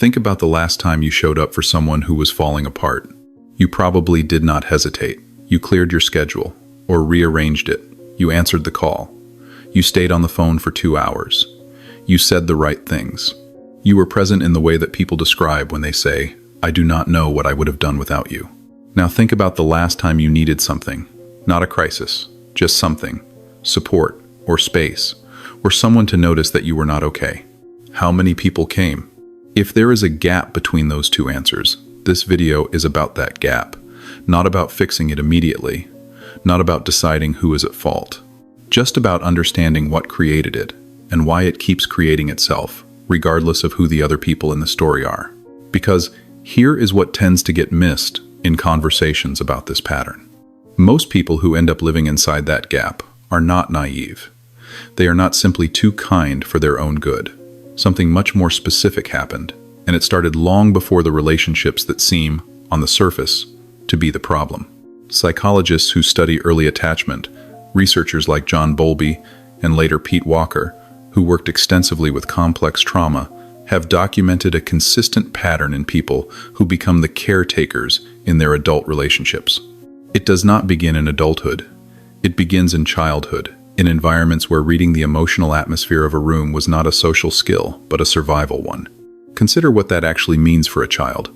Think about the last time you showed up for someone who was falling apart. You probably did not hesitate. You cleared your schedule, or rearranged it. You answered the call. You stayed on the phone for 2 hours. You said the right things. You were present in the way that people describe when they say, "I do not know what I would have done without you." Now think about the last time you needed something. Not a crisis, just something. Support, or space, or someone to notice that you were not okay. How many people came? If there is a gap between those two answers, this video is about that gap, not about fixing it immediately, not about deciding who is at fault, just about understanding what created it and why it keeps creating itself, regardless of who the other people in the story are. Because here is what tends to get missed in conversations about this pattern. Most people who end up living inside that gap are not naive. They are not simply too kind for their own good. Something much more specific happened, and it started long before the relationships that seem, on the surface, to be the problem. Psychologists who study early attachment, researchers like John Bowlby and later Pete Walker, who worked extensively with complex trauma, have documented a consistent pattern in people who become the caretakers in their adult relationships. It does not begin in adulthood. It begins in childhood, in environments where reading the emotional atmosphere of a room was not a social skill, but a survival one. Consider what that actually means for a child.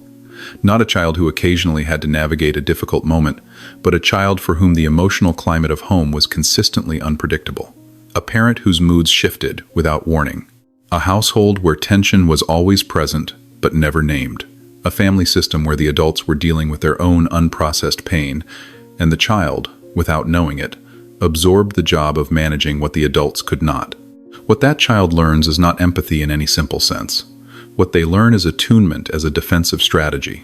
Not a child who occasionally had to navigate a difficult moment, but a child for whom the emotional climate of home was consistently unpredictable. A parent whose moods shifted without warning. A household where tension was always present, but never named. A family system where the adults were dealing with their own unprocessed pain, and the child, without knowing it, absorbed the job of managing what the adults could not. What that child learns is not empathy in any simple sense. What they learn is attunement as a defensive strategy.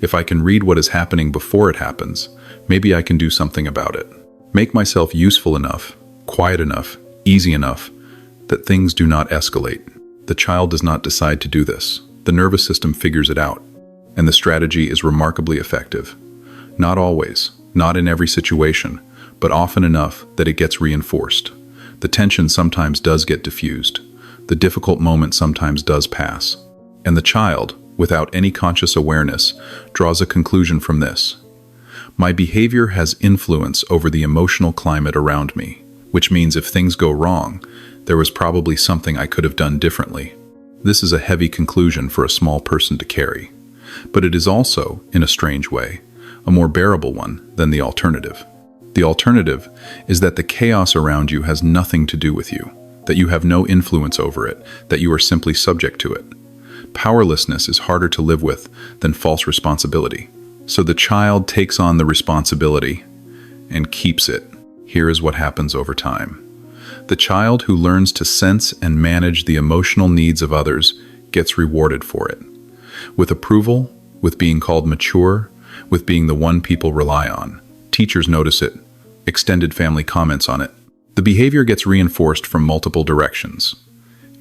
If I can read what is happening before it happens, maybe I can do something about it. Make myself useful enough, quiet enough, easy enough, that things do not escalate. The child does not decide to do this. The nervous system figures it out, and the strategy is remarkably effective. Not always, not in every situation, but often enough that it gets reinforced. The tension sometimes does get diffused. The difficult moment sometimes does pass. And the child, without any conscious awareness, draws a conclusion from this. My behavior has influence over the emotional climate around me, which means if things go wrong, there was probably something I could have done differently. This is a heavy conclusion for a small person to carry, but it is also, in a strange way, a more bearable one than the alternative. The alternative is that the chaos around you has nothing to do with you, that you have no influence over it, that you are simply subject to it. Powerlessness is harder to live with than false responsibility. So the child takes on the responsibility and keeps it. Here is what happens over time. The child who learns to sense and manage the emotional needs of others gets rewarded for it. With approval, with being called mature, with being the one people rely on. Teachers notice it. Extended family comments on it. The behavior gets reinforced from multiple directions.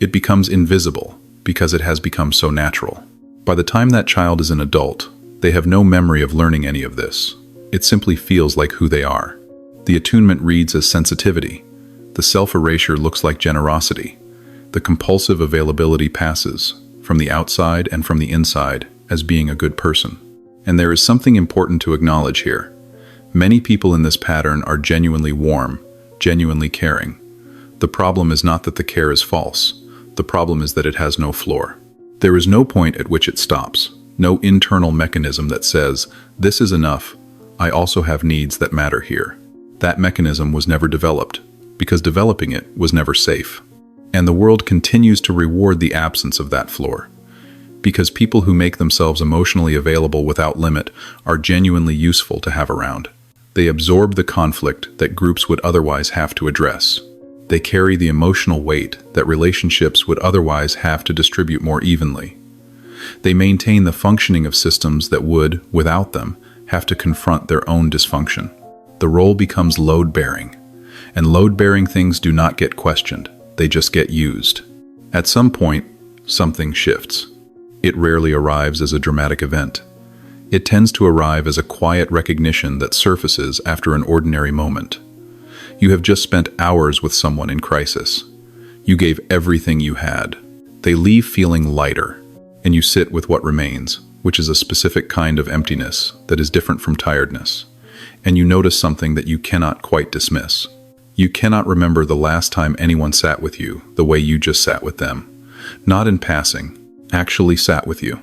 It becomes invisible because it has become so natural. By the time that child is an adult, they have no memory of learning any of this. It simply feels like who they are. The attunement reads as sensitivity. The self-erasure looks like generosity. The compulsive availability passes, from the outside and from the inside, as being a good person. And there is something important to acknowledge here. Many people in this pattern are genuinely warm, genuinely caring. The problem is not that the care is false. The problem is that it has no floor. There is no point at which it stops. No internal mechanism that says, this is enough, I also have needs that matter here. That mechanism was never developed, because developing it was never safe. And the world continues to reward the absence of that floor. Because people who make themselves emotionally available without limit are genuinely useful to have around. They absorb the conflict that groups would otherwise have to address. They carry the emotional weight that relationships would otherwise have to distribute more evenly. They maintain the functioning of systems that would, without them, have to confront their own dysfunction. The role becomes load-bearing, and load-bearing things do not get questioned, they just get used. At some point, something shifts. It rarely arrives as a dramatic event. It tends to arrive as a quiet recognition that surfaces after an ordinary moment. You have just spent hours with someone in crisis. You gave everything you had. They leave feeling lighter. and you sit with what remains, which is a specific kind of emptiness that is different from tiredness. And you notice something that you cannot quite dismiss. You cannot remember the last time anyone sat with you the way you just sat with them. Not in passing, actually sat with you.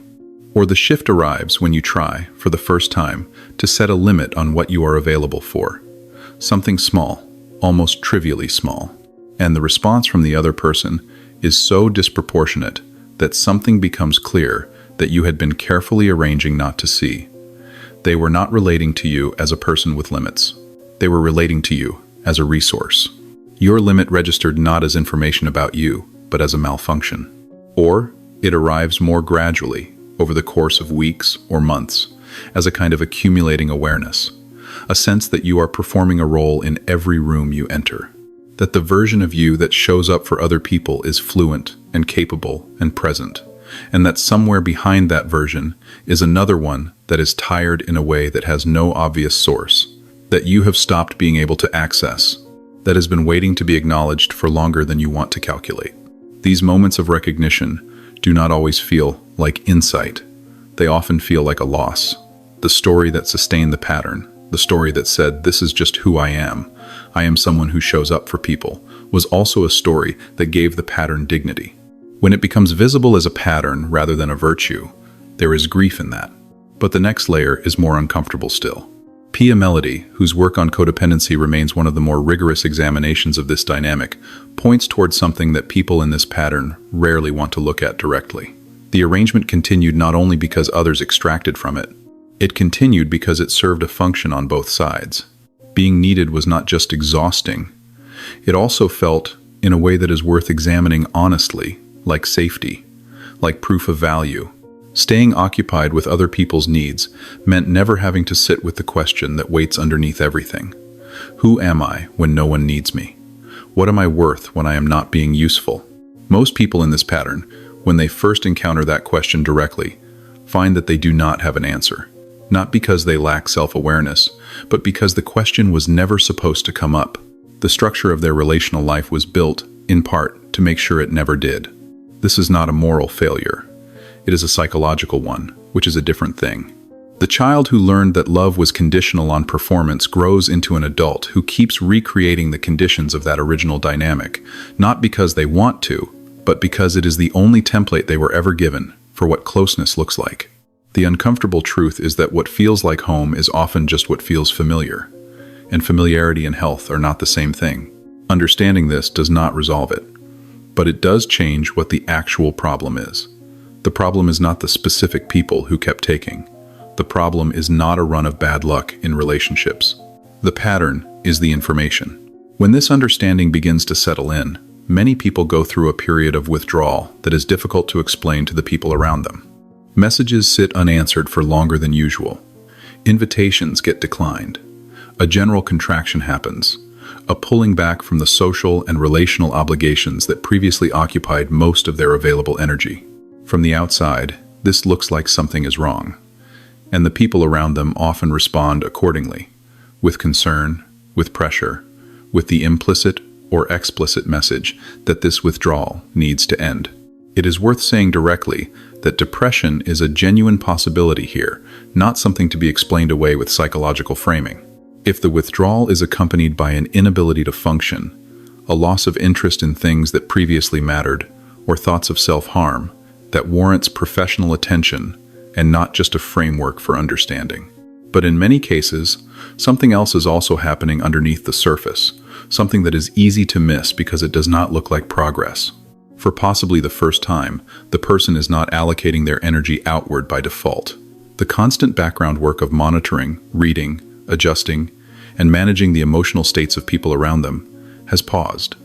Or the shift arrives when you try, for the first time, to set a limit on what you are available for. Something small, almost trivially small. And the response from the other person is so disproportionate that something becomes clear that you had been carefully arranging not to see. They were not relating to you as a person with limits. They were relating to you as a resource. Your limit registered not as information about you, but as a malfunction. Or it arrives more gradually, over the course of weeks or months, as a kind of accumulating awareness, a sense that you are performing a role in every room you enter, that the version of you that shows up for other people is fluent and capable and present, and that somewhere behind that version is another one that is tired in a way that has no obvious source, that you have stopped being able to access, that has been waiting to be acknowledged for longer than you want to calculate. These moments of recognition do not always feel like insight. They often feel like a loss. The story that sustained the pattern, the story that said, "This is just who I am someone who shows up for people," was also a story that gave the pattern dignity. When it becomes visible as a pattern rather than a virtue, there is grief in that. But the next layer is more uncomfortable still. Pia Mellody, whose work on codependency remains one of the more rigorous examinations of this dynamic, points towards something that people in this pattern rarely want to look at directly. The arrangement continued not only because others extracted from it, it continued because it served a function on both sides. Being needed was not just exhausting. It also felt, in a way that is worth examining honestly, like safety, like proof of value. Staying occupied with other people's needs meant never having to sit with the question that waits underneath everything. Who am I when no one needs me? What am I worth when I am not being useful? Most people in this pattern, when they first encounter that question directly, find that they do not have an answer. Not because they lack self-awareness, but because the question was never supposed to come up. The structure of their relational life was built, in part, to make sure it never did. This is not a moral failure. It is a psychological one, which is a different thing. The child who learned that love was conditional on performance grows into an adult who keeps recreating the conditions of that original dynamic, not because they want to, but because it is the only template they were ever given for what closeness looks like. The uncomfortable truth is that what feels like home is often just what feels familiar, and familiarity and health are not the same thing. Understanding this does not resolve it, but it does change what the actual problem is. The problem is not the specific people who kept taking. The problem is not a run of bad luck in relationships. The pattern is the information. When this understanding begins to settle in, many people go through a period of withdrawal that is difficult to explain to the people around them. Messages sit unanswered for longer than usual. Invitations get declined. A general contraction happens, a pulling back from the social and relational obligations that previously occupied most of their available energy. From the outside, this looks like something is wrong, and the people around them often respond accordingly, with concern, with pressure, with the implicit or explicit message that this withdrawal needs to end. It is worth saying directly that depression is a genuine possibility here, not something to be explained away with psychological framing. If the withdrawal is accompanied by an inability to function, a loss of interest in things that previously mattered, or thoughts of self-harm, that warrants professional attention and not just a framework for understanding. But in many cases, something else is also happening underneath the surface, something that is easy to miss because it does not look like progress. For possibly the first time, the person is not allocating their energy outward by default. The constant background work of monitoring, reading, adjusting, and managing the emotional states of people around them has paused.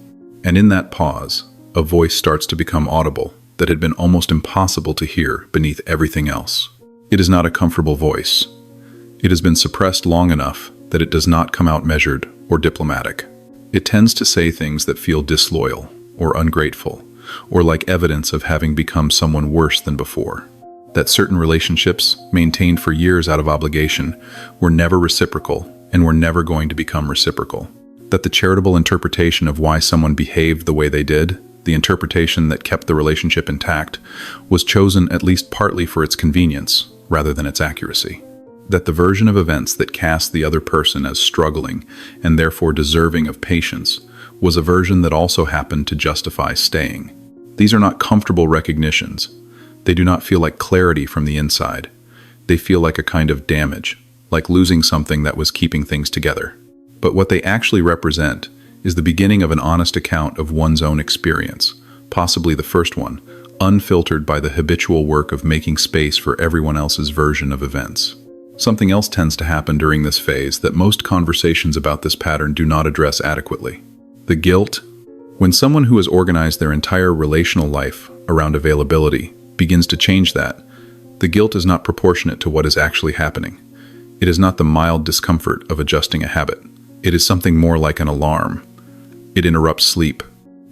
And in that pause, a voice starts to become audible that had been almost impossible to hear beneath everything else. It is not a comfortable voice. It has been suppressed long enough that it does not come out measured or diplomatic. It tends to say things that feel disloyal or ungrateful, or like evidence of having become someone worse than before. That certain relationships, maintained for years out of obligation, were never reciprocal and were never going to become reciprocal. That the charitable interpretation of why someone behaved the way they did the interpretation that kept the relationship intact, was chosen at least partly for its convenience rather than its accuracy. That the version of events that cast the other person as struggling and therefore deserving of patience was a version that also happened to justify staying. These are not comfortable recognitions. They do not feel like clarity from the inside. They feel like a kind of damage, like losing something that was keeping things together. But what they actually represent is the beginning of an honest account of one's own experience, possibly the first one, unfiltered by the habitual work of making space for everyone else's version of events. Something else tends to happen during this phase that most conversations about this pattern do not address adequately. The guilt. When someone who has organized their entire relational life around availability begins to change that, the guilt is not proportionate to what is actually happening. It is not the mild discomfort of adjusting a habit. It is something more like an alarm. It interrupts sleep.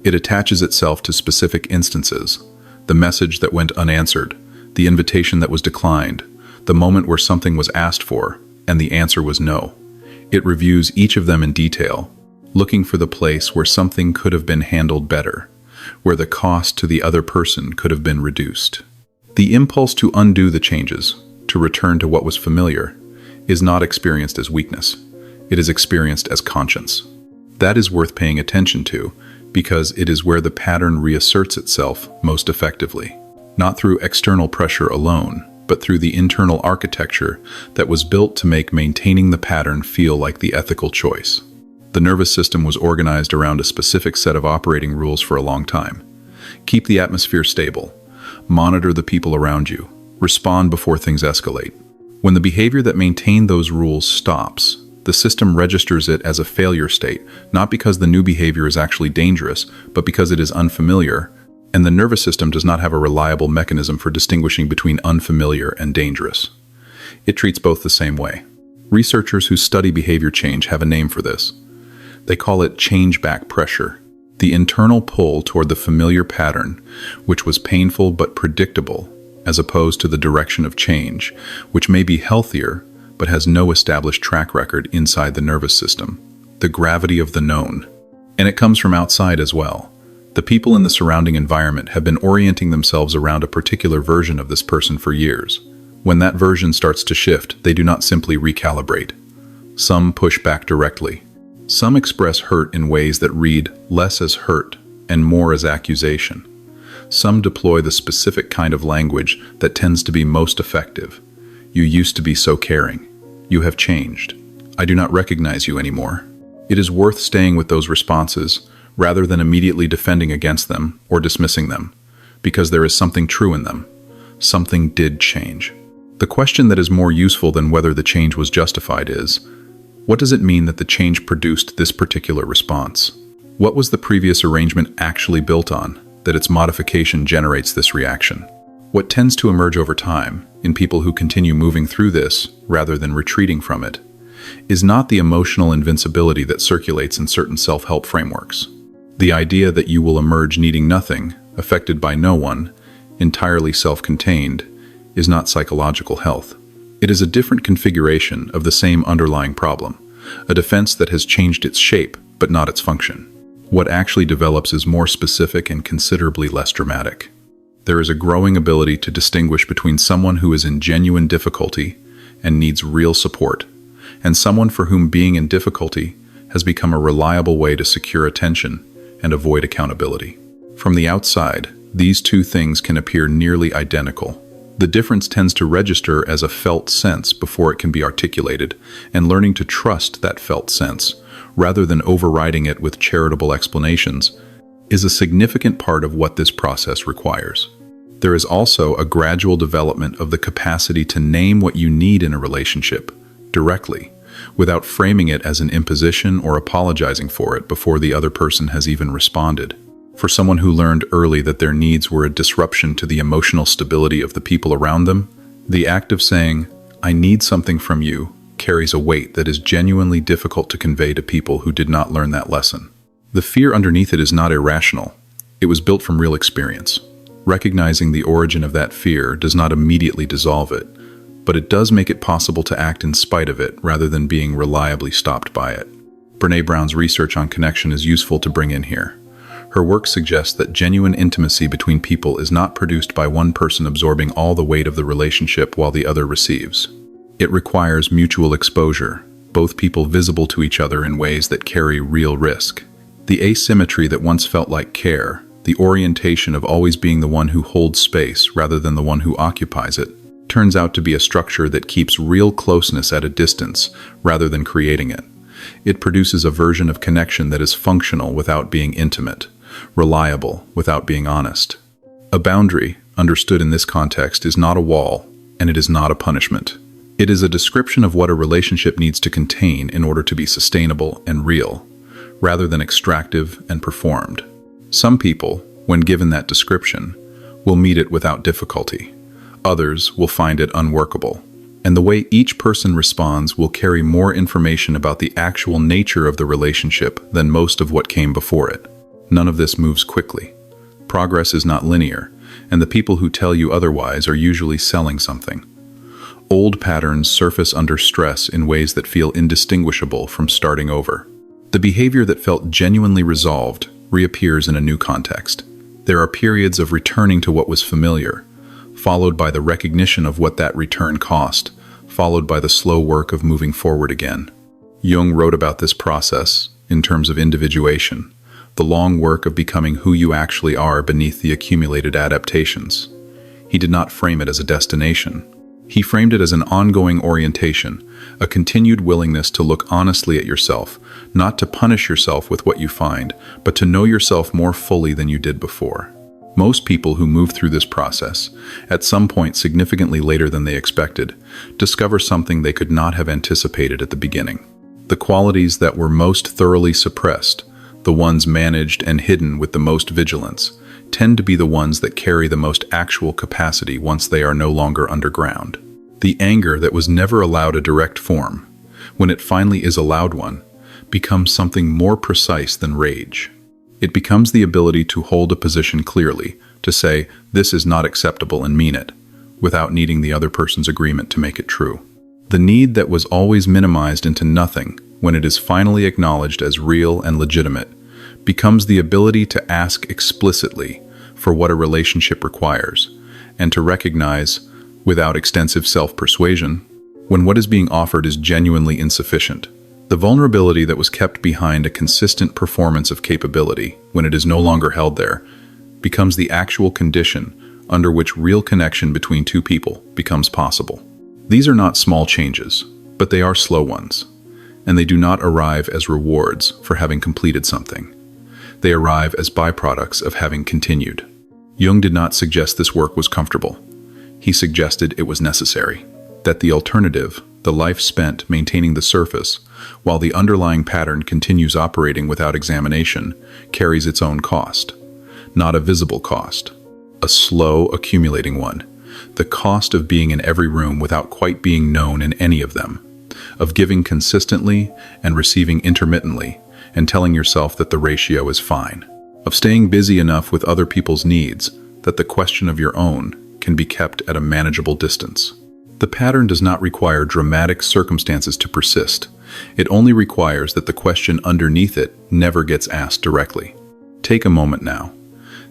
It attaches itself to specific instances, the message that went unanswered, the invitation that was declined, the moment where something was asked for, and the answer was no. It reviews each of them in detail, looking for the place where something could have been handled better, where the cost to the other person could have been reduced. The impulse to undo the changes, to return to what was familiar, is not experienced as weakness. It is experienced as conscience. That is worth paying attention to, because it is where the pattern reasserts itself most effectively, not through external pressure alone, but through the internal architecture that was built to make maintaining the pattern feel like the ethical choice. The nervous system was organized around a specific set of operating rules for a long time. Keep the atmosphere stable. Monitor the people around you. Respond before things escalate. When the behavior that maintained those rules stops, the system registers it as a failure state, not because the new behavior is actually dangerous, but because it is unfamiliar, and the nervous system does not have a reliable mechanism for distinguishing between unfamiliar and dangerous. It treats both the same way. Researchers who study behavior change have a name for this. They call it change-back pressure, the internal pull toward the familiar pattern, which was painful but predictable, as opposed to the direction of change, which may be healthier but has no established track record inside the nervous system. The gravity of the known. And it comes from outside as well. The people in the surrounding environment have been orienting themselves around a particular version of this person for years. When that version starts to shift, they do not simply recalibrate. Some push back directly. Some express hurt in ways that read less as hurt and more as accusation. Some deploy the specific kind of language that tends to be most effective. You used to be so caring. You have changed. I do not recognize you anymore. It is worth staying with those responses rather than immediately defending against them or dismissing them, because there is something true in them. Something did change. The question that is more useful than whether the change was justified is, what does it mean that the change produced this particular response? What was the previous arrangement actually built on, that its modification generates this reaction? What tends to emerge over time, in people who continue moving through this rather than retreating from it, is not the emotional invincibility that circulates in certain self-help frameworks. The idea that you will emerge needing nothing, affected by no one, entirely self-contained, is not psychological health. It is a different configuration of the same underlying problem, a defense that has changed its shape but not its function. What actually develops is more specific and considerably less dramatic. There is a growing ability to distinguish between someone who is in genuine difficulty and needs real support, and someone for whom being in difficulty has become a reliable way to secure attention and avoid accountability. From the outside, these two things can appear nearly identical. The difference tends to register as a felt sense before it can be articulated, and learning to trust that felt sense, rather than overriding it with charitable explanations, is a significant part of what this process requires. There is also a gradual development of the capacity to name what you need in a relationship, directly, without framing it as an imposition or apologizing for it before the other person has even responded. For someone who learned early that their needs were a disruption to the emotional stability of the people around them, the act of saying, "I need something from you," carries a weight that is genuinely difficult to convey to people who did not learn that lesson. The fear underneath it is not irrational. It was built from real experience. Recognizing the origin of that fear does not immediately dissolve it, but it does make it possible to act in spite of it rather than being reliably stopped by it. Brené Brown's research on connection is useful to bring in here. Her work suggests that genuine intimacy between people is not produced by one person absorbing all the weight of the relationship while the other receives. It requires mutual exposure, both people visible to each other in ways that carry real risk. The asymmetry that once felt like care, the orientation of always being the one who holds space rather than the one who occupies it, turns out to be a structure that keeps real closeness at a distance rather than creating it. It produces a version of connection that is functional without being intimate, reliable without being honest. A boundary, understood in this context, is not a wall, and it is not a punishment. It is a description of what a relationship needs to contain in order to be sustainable and real, rather than extractive and performed. Some people, when given that description, will meet it without difficulty. Others will find it unworkable. And the way each person responds will carry more information about the actual nature of the relationship than most of what came before it. None of this moves quickly. Progress is not linear, and the people who tell you otherwise are usually selling something. Old patterns surface under stress in ways that feel indistinguishable from starting over. The behavior that felt genuinely resolved reappears in a new context. There are periods of returning to what was familiar, followed by the recognition of what that return cost, followed by the slow work of moving forward again. Jung wrote about this process in terms of individuation, the long work of becoming who you actually are beneath the accumulated adaptations. He did not frame it as a destination. He framed it as an ongoing orientation, a continued willingness to look honestly at yourself, not to punish yourself with what you find, but to know yourself more fully than you did before. Most people who move through this process, at some point significantly later than they expected, discover something they could not have anticipated at the beginning. The qualities that were most thoroughly suppressed, the ones managed and hidden with the most vigilance, tend to be the ones that carry the most actual capacity once they are no longer underground. The anger that was never allowed a direct form, when it finally is allowed one, becomes something more precise than rage. It becomes the ability to hold a position clearly, to say, "This is not acceptable," and mean it, without needing the other person's agreement to make it true. The need that was always minimized into nothing, when it is finally acknowledged as real and legitimate, becomes the ability to ask explicitly for what a relationship requires, and to recognize, without extensive self-persuasion, when what is being offered is genuinely insufficient. The vulnerability that was kept behind a consistent performance of capability, when it is no longer held there, becomes the actual condition under which real connection between two people becomes possible. These are not small changes, but they are slow ones, and they do not arrive as rewards for having completed something. They arrive as byproducts of having continued. Jung did not suggest this work was comfortable. He suggested it was necessary, that the alternative, the life spent maintaining the surface, while the underlying pattern continues operating without examination, carries its own cost. Not a visible cost, a slow, accumulating one. The cost of being in every room without quite being known in any of them, of giving consistently and receiving intermittently, and telling yourself that the ratio is fine, of staying busy enough with other people's needs that the question of your own can be kept at a manageable distance. The pattern does not require dramatic circumstances to persist. It only requires that the question underneath it never gets asked directly. Take a moment now.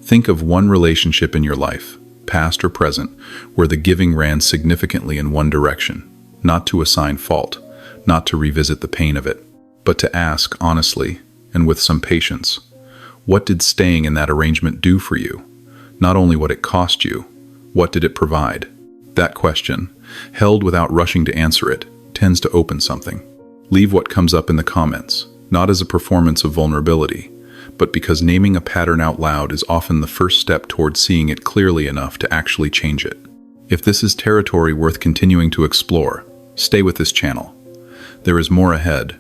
Think of one relationship in your life, past or present, where the giving ran significantly in one direction, not to assign fault, not to revisit the pain of it, but to ask honestly and with some patience, what did staying in that arrangement do for you? Not only what it cost you, what did it provide? That question, held without rushing to answer it, tends to open something. Leave what comes up in the comments, not as a performance of vulnerability, but because naming a pattern out loud is often the first step toward seeing it clearly enough to actually change it. If this is territory worth continuing to explore, stay with this channel. There is more ahead.